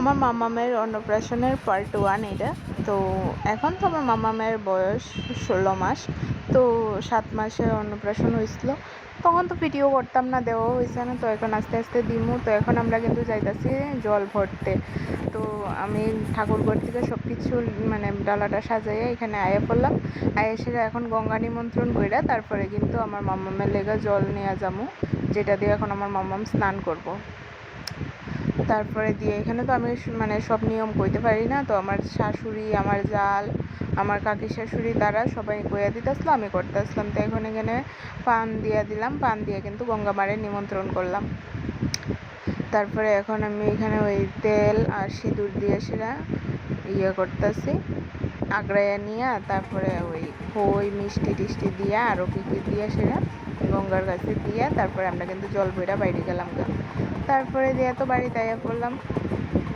আমার মামামের অন্নপ্রাশনের পার্ট 1 এটা। তো এখন তো আমার মামামের বয়স 16 মাস। তো 7 মাসের অন্নপ্রাশন হয়েছিল, তখন তো ভিডিও করতাম না, দেওয়া হয়েছে না। তো এখন আস্তে আস্তে দিমু। তো এখন আমরা কিন্তু যাইতাছি জল ভরতে। তো আমি ঠাকুরঘর থেকে সব কিছু মানে ডালাটা সাজাইয়া এখানে আয়া পড়লাম। এসে এখন গঙ্গা নিমন্ত্রণ কইরা তারপরে কিন্তু আমার মামামের লেগা জল নেওয়া যামু, যেটা দিয়ে এখন আমার মামাম স্নান করব। তারপরে দিয়ে এখানে তো আমি মানে সব নিয়ম কইতে পারি না। তো আমার শাশুড়ি, আমার জাল, আমার কাকি শাশুড়ি, তারা সবাই কইয়া দিতেছিল, আমি করতে আসলাম। তো এখন এখানে পান দিয়া দিলাম, পান দিয়ে কিন্তু গঙ্গা মারে নিমন্ত্রণ করলাম। তারপরে এখন আমি এখানে ওই তেল আর সিঁদুর দিয়ে সেটা করতেছি, আগ্রাইয়া নিয়ে। তারপরে ওই খই মিষ্টি টিষ্টি দিয়া আরও কী কী দিয়ে সেটা গঙ্গার কাছে দিয়া তারপরে আমরা কিন্তু জল বইরা বাইরে গেলাম। তারপরে দিয়ে তো বাড়িতে আইয়া পড়লাম।